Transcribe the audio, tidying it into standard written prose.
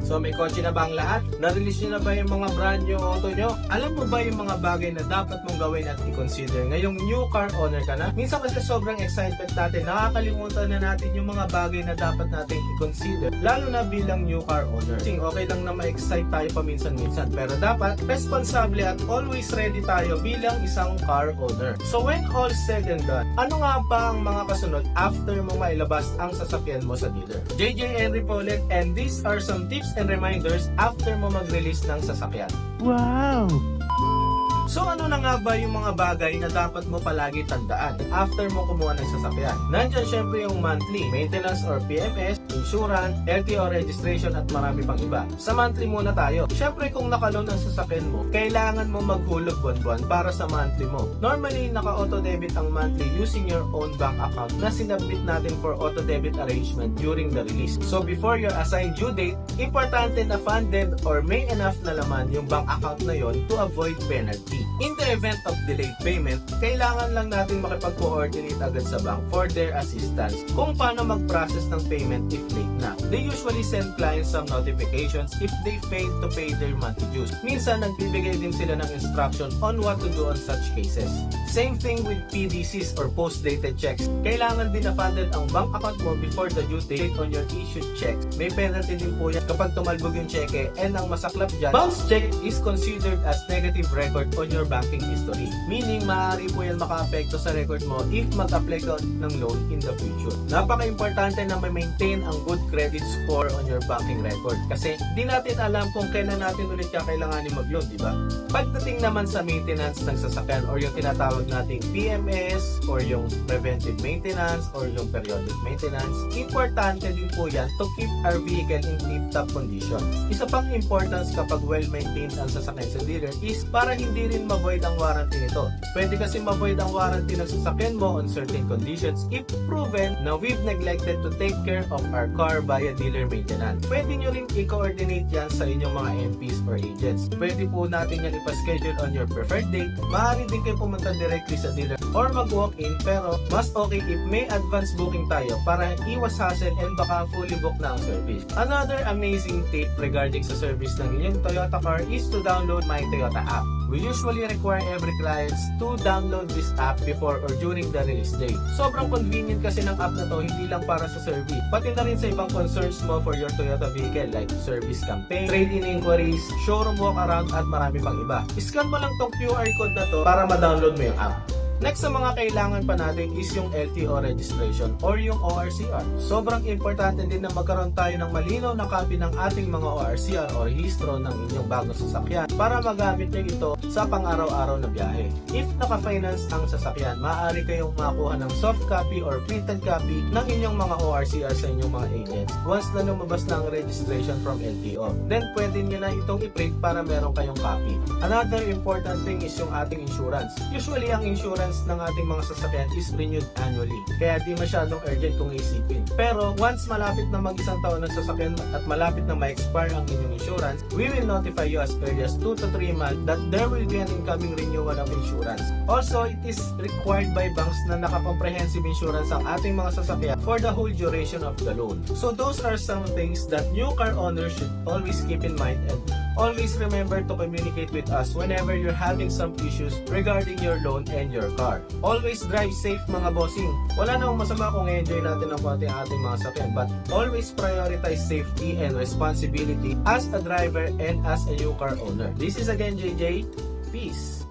So may kotse na ba ang lahat? Na-release nyo na ba yung mga brand new auto nyo? Alam mo ba yung mga bagay na dapat mong gawin at i-consider ngayong new car owner ka na? Minsan kasi sobrang excitement natin, nakakalimutan na natin yung mga bagay na dapat natin i-consider, lalo na bilang new car owner. Kasi okay lang na ma-excite tayo paminsan-minsan, pero dapat responsable at always ready tayo bilang isang car owner. So when all said and done, ano nga ba ang mga kasunod after mo mailabas ang sasakyan mo sa dealer? JJ Henry po ulit, and these are some tips and reminders after mo mag-release ng sasakyan. Wow! So ano na nga ba yung mga bagay na dapat mo palagi tandaan after mo kumuha ng sasakyan? Nandyan syempre yung monthly, maintenance or PMS, insurance, LTO registration at marami pang iba. Sa monthly muna tayo. Syempre kung nakaloan ang sasakyan mo, kailangan mo maghulog buwan-buwan para sa monthly mo. Normally, naka-auto debit ang monthly using your own bank account na sinabit natin for auto debit arrangement during the release. So before your assigned due date, importante na funded or may enough na laman yung bank account na yon to avoid penalty. In the event of delayed payment, kailangan lang natin makipag-coordinate agad sa bank for their assistance kung paano mag-process ng payment if late na. They usually send clients some notifications if they fail to pay their monthly dues. Minsan, nagbibigay din sila ng instruction on what to do on such cases. Same thing with PDCs or post-dated checks. Kailangan din na funded ang bank account mo before the due date on your issued checks. May penalty din po yan kapag tumalbog yung cheque, and ang masaklap dyan, bounce check is considered as negative record on your banking history. Meaning, maaari po yan maka-apekto sa record mo if mag-apply ka ng loan in the future. Napaka-importante na ma-maintain ang good credit score on your banking record kasi di natin alam kung kailan natin ulit kakailanganin mag-loan, di ba? Pagdating naman sa maintenance ng sasakyan or yung tinatawag nating PMS or yung preventive maintenance or yung periodic maintenance, importante din po yan to keep our vehicle in tip-top condition. Isa pang importance kapag well-maintained ang sasakyan sa dealer is para hindi rin ma-void ang warranty nito. Pwede kasi ma-void ang warranty ng sasakyan mo on certain conditions if proven na we've neglected to take care of our car via dealer maintenance. Pwede nyo rin i-coordinate yan sa inyong mga MPs or agents. Pwede po natin yan ipa-schedule on your preferred date. Maaari din kayo pumunta directly sa dealer or mag-walk-in, pero mas okay if may advance booking tayo para iwas hassle and baka fully book na ang service. Another amazing tip regarding sa service ng inyong Toyota car is to download My Toyota app. We usually require every clients to download this app before or during the release day. Sobrang convenient kasi ng app na to, hindi lang para sa service, pati na rin sa ibang concerns mo for your Toyota vehicle like service campaign, trade-in inquiries, showroom walk-around at marami pang iba. Scan mo lang tong QR code na to para ma-download mo yung app. Next sa mga kailangan pa natin is yung LTO registration or yung ORCR. Sobrang importante din na magkaroon tayo ng malinaw na copy ng ating mga ORCR o rehistro ng inyong bagong sasakyan para magamit nyo ito sa pang-araw-araw na biyahe. If naka-finance ang sasakyan, maaari kayong makakuha ng soft copy or printed copy ng inyong mga ORCR sa inyong mga agents once na lumabas na ang registration from LTO. Then pwede nyo na itong i-print para meron kayong copy. Another important thing is yung ating insurance. Usually ang insurance ng ating mga sasakyan is renewed annually. Kaya di masyadong urgent kung isipin. Pero once malapit na mag-isang taon ng sasakyan at malapit na ma-expire ang inyong insurance, we will notify you as early as 2 to 3 months that there will be an incoming renewal of insurance. Also, it is required by banks na naka-comprehensive insurance ang ating mga sasakyan for the whole duration of the loan. So those are some things that new car owners should always keep in mind, and always remember to communicate with us whenever you're having some issues regarding your loan and your car. Always drive safe mga bossing. Wala namang masama kung i-enjoy natin ng konti ang ating mga sakyan, but always prioritize safety and responsibility as a driver and as a new car owner. This is again JJ. Peace.